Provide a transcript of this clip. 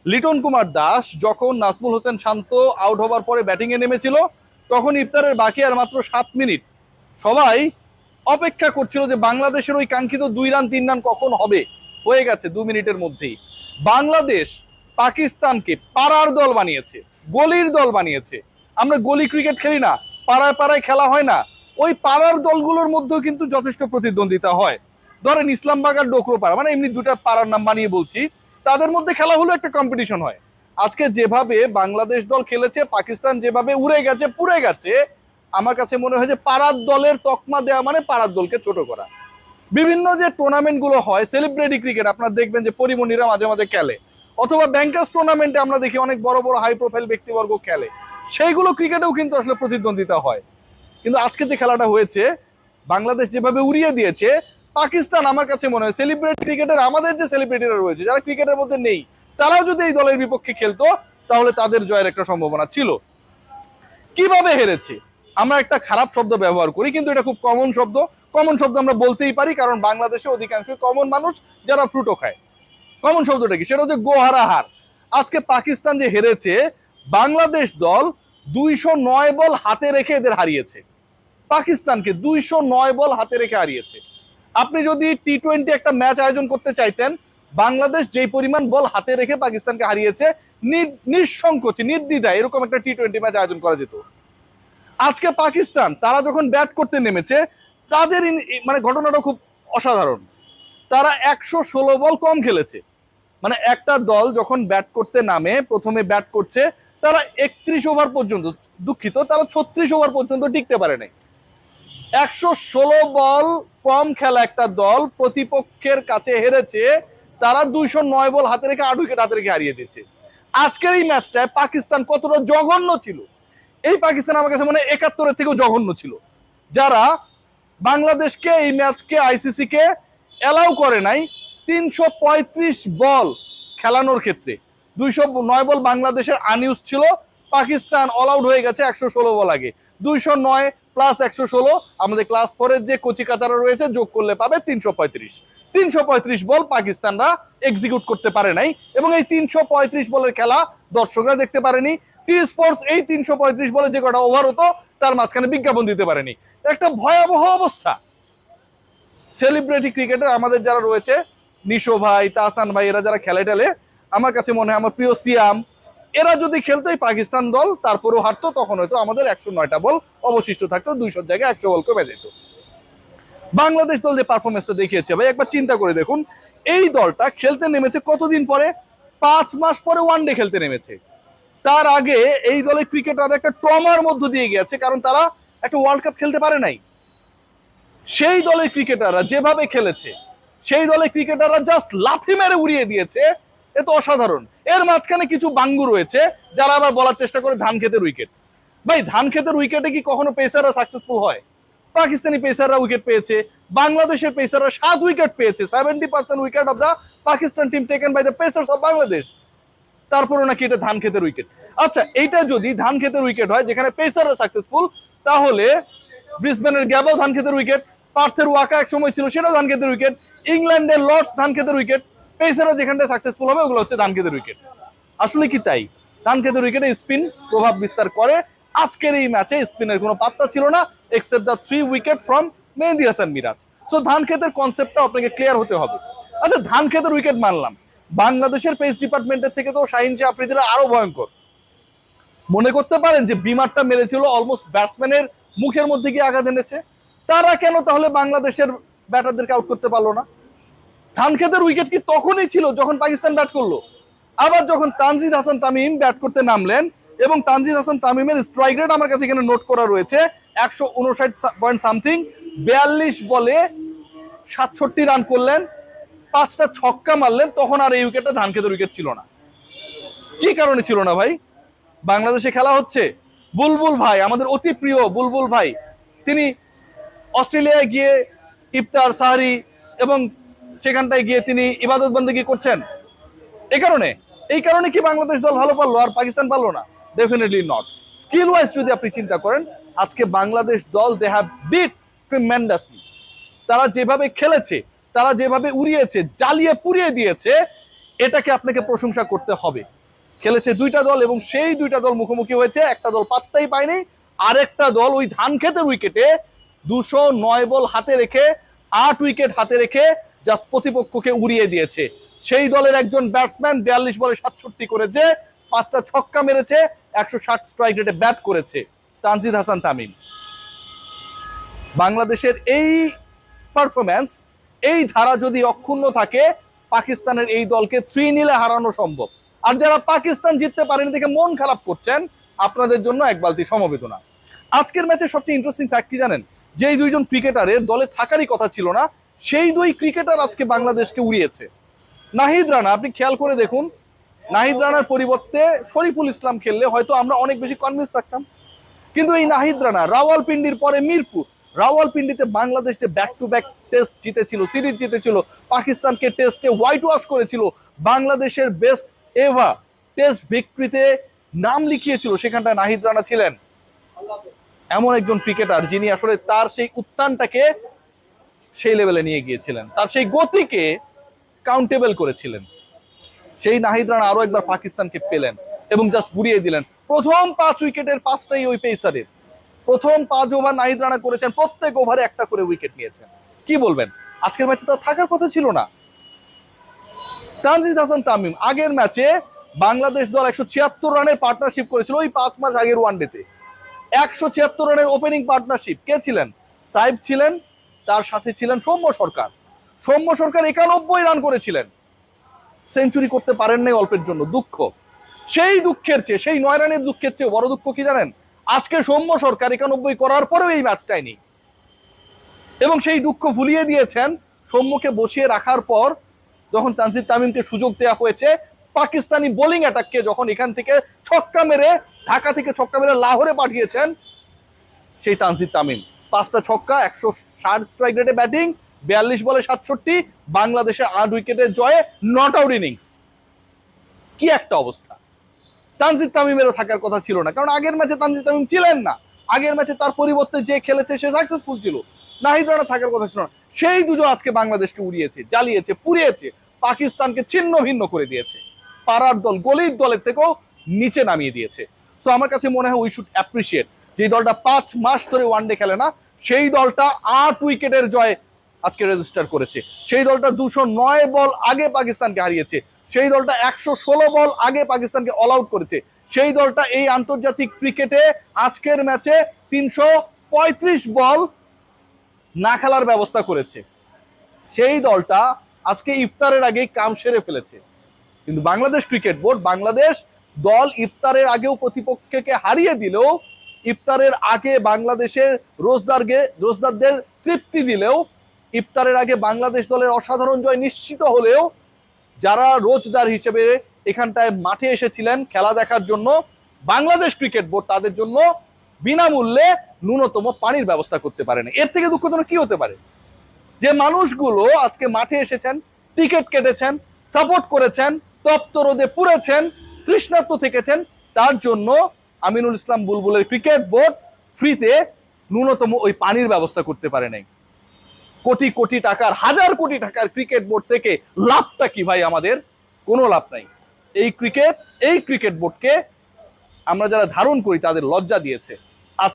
লিটন কুমার দাস যখন নাজমুল হোসেন শান্ত আউট হবার পরে ব্যাটিংয়ে নেমেছিল, তখন ইফতারের বাকি আর মাত্র 7 মিনিট। সবাই অপেক্ষা করছিল যে বাংলাদেশের ওই কাঙ্ক্ষিত 2 রান 3 রান কখন হবে। হয়ে গেছে 2 মিনিটের মধ্যেই। বাংলাদেশ পাকিস্তানকে পাড়ার দল বানিয়েছে, গলির দল বানিয়েছে। আমরা গলি ক্রিকেট খেলি না, পাড়ায় পাড়ায় খেলা হয় না। ওই পাড়ার দলগুলোর মধ্যেও কিন্তু যথেষ্ট প্রতিদ্বন্দ্বিতা হয়। ধরেন ইসলামবাগ আর ডোকরোপাড়া, মানে এমনি দুটা পাড়ার নাম বানিয়ে বলছি, তাদের মধ্যে খেলা হলো একটা কম্পিটিশন হয়। আজকে যেভাবে বাংলাদেশ দল খেলেছে, পাকিস্তান যেভাবে উড়ে গেছে পুড়ে গেছে, আমার কাছে মনে হয় যে পাড়ার দলের তকমা দেওয়া মানে পাড়ার দলকে ছোট করা। বিভিন্ন যে টুর্নামেন্ট গুলো হয়, সেলিব্রিটি ক্রিকেট, আপনারা দেখবেন যে পরিমণিরা মাঝে মাঝে খেলে, অথবা ব্যাংকার্স টুর্নামেন্টে আমরা দেখি অনেক বড় বড় হাই প্রোফাইল ব্যক্তিবর্গ খেলে। সেইগুলো ক্রিকেটেও কিন্তু আসলে প্রতিদ্বন্দ্বিতা হয়। কিন্তু আজকে যে খেলাটা হয়েছে, বাংলাদেশ যেভাবে উড়িয়ে দিয়েছে, পাকিস্তান আমার কাছে মনে হয় সেলিব্রিটি ক্রিকেটের আমাদের যে সেলিব্রিটিরা রয়েছে যারা ক্রিকেটের মধ্যে নেই, তারাও যদি এই দলের বিপক্ষে খেলতো তাহলে তাদের জয়ের একটা সম্ভাবনা ছিল। কিভাবে হেরেছে? আমরা একটা খারাপ শব্দ ব্যবহার করি, কিন্তু এটা খুব কমন শব্দ। কমন শব্দ আমরা বলতেই পারি, কারণ বাংলাদেশে অধিকাংশ কমন মানুষ যারা ফ্রুটো খায়। কমন শব্দটা কি? সেটা হচ্ছে গোহারা হার। আজকে পাকিস্তান যে হেরেছে, বাংলাদেশ দল 209 বল হাতে রেখে এদের হারিয়েছে। পাকিস্তানকে 209 বল হাতে রেখে হারিয়েছে। আপনি যদি টি-20 একটা ম্যাচ আয়োজন করতে চাইতেন, বাংলাদেশ যেই পরিমাণ বল হাতে রেখে পাকিস্তানকে হারিয়েছে, নিঃসংকোচে নির্দ্বিধায় এরকম একটা টি-20 ম্যাচ আয়োজন করা যেত। আজকে পাকিস্তান তারা যখন ব্যাট করতে নেমেছে, তাদের মানে ঘটনাটা খুব অসাধারণ। তারা 116 বল কম খেলেছে। মানে একটা দল যখন ব্যাট করতে নামে, প্রথমে ব্যাট করছে, তারা 31 ওভার পর্যন্ত, দুঃখিত, তারা 36 ওভার পর্যন্ত টিকতে পারে নাই। 116 বল কম খেলা একটা দল প্রতিপক্ষের কাছে হেরেছে। তারা 209 বল হাতে রেখে 8 উইকেট হাতে রেখে হারিয়ে দিচ্ছে। আজকের এই ম্যাচটায় পাকিস্তান কতটা জঘন্য ছিল, এই পাকিস্তান আমার কাছে মনে হয় 71-এর থেকেও জঘন্য ছিল। যারা বাংলাদেশকে এই ম্যাচকে আইসিসি কে অ্যালাউ করে নাই 335 বল খেলানোর ক্ষেত্রে। 209 বল বাংলাদেশের আনইউজ ছিল, পাকিস্তান অল আউট হয়ে গেছে 116 বল আগে। 209 প্লাস 116, আমাদের ক্লাস 4-এর যে কচি কাচারা রয়েছে যোগ করলে পাবে 335। 335 বল পাকিস্তানরা এক্সিকিউট করতে পারে নাই, এবং এই 335 বলের খেলা দর্শকরা দেখতে পারেনি। টি স্পোর্টস এই 335 বলে যে কটা ওভার হতো তার মাঝখানে বিজ্ঞাপন দিতে পারেনি। একটা ভয়াবহ অবস্থা। সেলিব্রিটি ক্রিকেটার আমাদের যারা রয়েছে, নিশো ভাই, তাহসান ভাই, এরা যারা খেলে টেলে, আমার কাছে মনে হয় আমার প্রিয় সিয়াম, এরা যদি খেলতো এই পাকিস্তান দল তারপরেও হারতো, তখন হয়তো আমাদের 109টা বল অবশিষ্ট থাকতো, 200 জায়গায় 100 বল কমে যেত। বাংলাদেশ দল যে পারফরমেন্সটা দেখিয়েছে ভাই, একবার চিন্তা করে দেখুন। এই দলটা খেলতে নেমেছে কতদিন পরে? 5 মাস পরে ওয়ানডে খেলতে নেমেছে। তার আগে এই দলের ক্রিকেটার একটা ট্রমার মধ্য দিয়ে গেছে, কারণ তারা একটা ওয়ার্ল্ড কাপ খেলতে পারে নাই। সেই দলের ক্রিকেটাররা যেভাবে খেলেছে, সেই দলের ক্রিকেটাররা জাস্ট লাথি মেরে উড়িয়ে দিয়েছে। এ তো অসাধারণ। এর মাঝখানে কিছু বাঙ্গু রয়েছে যারা আবার বলার চেষ্টা করে ধান খেতের উইকেট। ভাই, ধান খেতের উইকেটে কি কখনো পেসাররা সাকসেসফুল হয়? পাকিস্তানি পেসাররা উইকেট পেয়েছে, বাংলাদেশের পেসাররা 7 উইকেট পেয়েছে। 70% wicket of the Pakistan team taken by the pacers of Bangladesh. তারপরে নাকি এটা ধান খেতের উইকেট। আচ্ছা, এইটা যদি ধান খেতের উইকেট হয় যেখানে পেসাররা সাকসেসফুল, তাহলে ব্রিসবেনের গ্যাবল ধান খেতের উইকেট, পার্থের ওয়াকা এক সময় ছিল, সেটা ধান খেতের উইকেট, ইংল্যান্ডের লর্ডস ধান খেতের উইকেট। পেসাররা যেখানটা সাকসেসফুল হবে ওগুলো হচ্ছে ধান খেতের উইকেট। আসলে কি তাই? ধান খেতের উইকেটে স্পিন প্রভাব বিস্তার করে। আজকের এই ম্যাচে স্পিনের কোনো পাত্তা ছিল না, except the 3 wicket from Mehedi Hasan Miraz. So ধান খেতের কনসেপ্টটা আপনাকে ক্লিয়ার হতে হবে। আচ্ছা, ধান খেতের উইকেট মানলাম, বাংলাদেশের পেস ডিপার্টমেন্টের থেকে তো শাহিন শাহ আফ্রিদিরা আরো ভয়ঙ্কর। মনে করতে পারেন যে বিমারটা মেরেছিল অলমোস্ট ব্যাটসম্যানের মুখের মধ্যে গিয়ে আঘাত এনেছে। তারা কেন তাহলে বাংলাদেশের ব্যাটারদেরকে আউট করতে পারলো না? ধান খেতের উইকেট কি তখনই ছিল যখন পাকিস্তান ব্যাট করলো? আবার যখন তানজিদ হাসান তামিম ব্যাট করতে নামলেন, এবং তানজিদ হাসান তামিমের স্ট্রাইক রেট আমার কাছে এখানে নোট করা রয়েছে 159 পয়েন্ট সামথিং, 42 বলে 67 রান করলেন, 5টা ছক্কা মারলেন, তখন আর এই উইকেটটা ধান খেতের উইকেট ছিল না। কি কারণে ছিল না ভাই? বাংলাদেশে খেলা হচ্ছে, বুলবুল ভাই, আমাদের অতি প্রিয় বুলবুল ভাই, তিনি অস্ট্রেলিয়ায় গিয়ে ইফতার সাহারি এবং সেখানটায় গিয়ে তিনি ইবাদত বন্দেগী করছেন। এই কারণে কি বাংলাদেশ দল ভালো পারলো আর পাকিস্তান পারলো না? Definitely not. স্কিল ওয়াইজ যদি আপনি চিন্তা করেন, আজকে বাংলাদেশ দল দে হ্যাভ বিট ট্রিমেন্ডাসলি। তারা যেভাবে খেলেছে, তারা যেভাবে উড়িয়েছে, জ্বালিয়ে পুড়িয়ে দিয়েছে, এটাকে আপনাকে প্রশংসা করতে হবে। খেলেছে দুইটা দল এবং সেই দুইটা দল মুখোমুখি হয়েছে, একটা দল পাত্তাই পায়নি, আরেকটা দল ওই ধান খেতের উইকেটে 209 বল হাতে রেখে 8 উইকেট হাতে রেখে জাস্ট প্রতিপক্ষকে উড়িয়ে দিয়েছে। সেই দলের একজন ব্যাটসম্যান 42 বলে 67 করেছে, 5টা ছক্কা মেরেছে, 160 স্ট্রাইক রেটে ব্যাট করেছে তানজিদ হাসান তামিম। বাংলাদেশের এই পারফরম্যান্স, এই ধারা যদি অক্ষুণ্ণ থাকে, পাকিস্তানের এই দলকে 3-0 হারানো সম্ভব। আর যারা পাকিস্তান জিততে পারেনি দেখে মন খারাপ করছেন, আপনাদের জন্য এক বালতি সমবেদনা। আজকের ম্যাচে সবচেয়ে ইন্টারেস্টিং ফ্যাক্ট কি জানেন? যেই দুইজন ক্রিকেটারের দলে থাকারই কথা ছিল না, সেই দুই ক্রিকেটার আজকে বাংলাদেশকে উড়িয়েছে। নাহিদ রানা, আপনি খেয়াল করে দেখুন, নাহিদ রানার পরিবর্তে শরীফুল ইসলাম খেললে হয়তো আমরা অনেক বেশি কনভিন্স থাকতাম, কিন্তু এই নাহিদ রানা রাওয়ালপিন্ডির পরে মিরপুর, রাওয়ালপিন্ডিতে বাংলাদেশ যে ব্যাক টু ব্যাক টেস্ট জিতেছিল, সিরিজ জিতেছিল, পাকিস্তানকে টেস্টে হোয়াইট ওয়াশ করেছিল, বাংলাদেশের বেস্ট এভার টেস্ট ভিক্টরিতে নাম লিখিয়েছিল, সেখানটায় নাহিদ রানা ছিলেন। এমন একজন ক্রিকেটার যিনি আসলে তার সেই উত্থানটাকে সেই লেভেলে নিয়ে গিয়েছিলেন, তার সেই গতিকে কাউন্টেবল করেছিলেন। সেই নাহিদ রানা আরো একবার পাকিস্তানকে পেলেন এবং জাস্ট ঘুরিয়ে দিলেন। প্রথম 5 উইকেটের 5টাই ওই পেসারের। প্রথম 5 ওভার নাহিদ রানা করেছেন, প্রত্যেক ওভারে একটা করে উইকেট নিয়েছেন। কি বলবেন? আজকের ম্যাচে তার থাকার কথা ছিল না। তানজিদ হাসান তামিম আগের ম্যাচে বাংলাদেশ দল 176 রানের পার্টনারশিপ করেছিল ওই 5 মাস আগের ওয়ানডেতে। 176 রানের ওপেনিং পার্টনারশিপ। কে ছিলেন? সাইব ছিলেন, তার সাথে ছিলেন সৌম্য সরকার। সৌম্য সরকার 91 রান করেছিলেন, সেঞ্চুরি করতে পারেন নাই অল্পের জন্য। দুঃখ, সেই দুঃখের চেয়ে, সেই 9 রানের দুঃখের চেয়ে বড় দুঃখ কি জানেন? আজকে সৌম্য সরকার 91 করার পরেও এই ম্যাচটাই নেই, এবং সেই দুঃখ ভুলিয়ে দিয়েছেন সৌম্যকে বসিয়ে রাখার পর যখন তানজিদ তামিমকে সুযোগ দেওয়া হয়েছে। পাকিস্তানি বোলিং অ্যাটাককে যখন এখান থেকে ছক্কা মেরে, ঢাকা থেকে ছক্কা মেরে লাহোরে পাঠিয়েছেন সেই তানজিদ তামিম, 5টা ছক্কা, 160 স্ট্রাইক রেটে ব্যাটিং, 42 বলে 67, বাংলাদেশের 8 উইকেটের জয়ে নট আউট ইনিংস। কি একটা অবস্থা! তানজিদ তামিমেরও থাকার কথা ছিল না, কারণ আগের ম্যাচে তানজিদ তামিম ছিলেন না। আগের ম্যাচে তার পরিবর্তে যে খেলেছে সে সাকসেসফুল ছিল। নাহিদ রানা থাকার কথা ছিল না। সেই দুজন আজকে বাংলাদেশকে উড়িয়েছে, জ্বালিয়েছে, পুড়িয়েছে, পাকিস্তানকে ছিন্ন ভিন্ন করে দিয়েছে, পাড়ার দল, গলির দলের থেকেও নিচে নামিয়ে দিয়েছে। সো আমার কাছে মনে হয় উই শুড অ্যাপ্রিসিয়েট যে দলটা 5 মাস ধরে ওয়ানডে খেলে না, সেই দলটা 8 উইকেটের জয় আজকে রেজিস্টার করেছে। সেই দলটা 209 বল আগে পাকিস্তানকে হারিয়েছে। সেই দলটা 116 বল আগে পাকিস্তানকে অল আউট করেছে। সেই দলটা এই আন্তর্জাতিক ক্রিকেটে আজকের ম্যাচে 335 বল না খেলার ব্যবস্থা করেছে। সেই দলটা আজকে ইফতারের আগেই কাম সেরে ফেলেছে। কিন্তু বাংলাদেশ ক্রিকেট বোর্ড, বাংলাদেশ দল ইফতারের আগেও প্রতিপক্ষকে হারিয়ে দিলেও, ইফতারের আগে বাংলাদেশের রোজদারদের তৃপ্তি দিলেও, ইফতারের আগে বাংলাদেশ দলের অসাধারণ জয় নিশ্চিত হলেও, যারা রোজদার হিসেবে এখানটায় মাঠে এসেছিলেন খেলা দেখার জন্য, বাংলাদেশ ক্রিকেট বোর্ড তাদের জন্য বিনামূল্যে ন্যূনতম পানির ব্যবস্থা করতে পারে না। এর থেকে দুঃখজনক কি হতে পারে? যে মানুষগুলো আজকে মাঠে এসেছেন, টিকিট কেটেছেন, সাপোর্ট করেছেন, তপ্ত রোদে পুড়েছেন, তৃষ্ণার্ত থেকেছেন, তার জন্য আমিনুল ইসলাম বুলবুলের ক্রিকেট বোর্ড ফ্রিতে ন্যূনতম ওই পানির ব্যবস্থা করতে পারে নাই। কোটি কোটি টাকার, হাজার কোটি টাকার ক্রিকেট বোর্ড থেকে লাভটা কি ভাই? আমাদের কোনো লাভ নাই। এই ক্রিকেট বোর্ডকে আমরা যারা ধারণ করি তাদের লজ্জা দিয়েছে।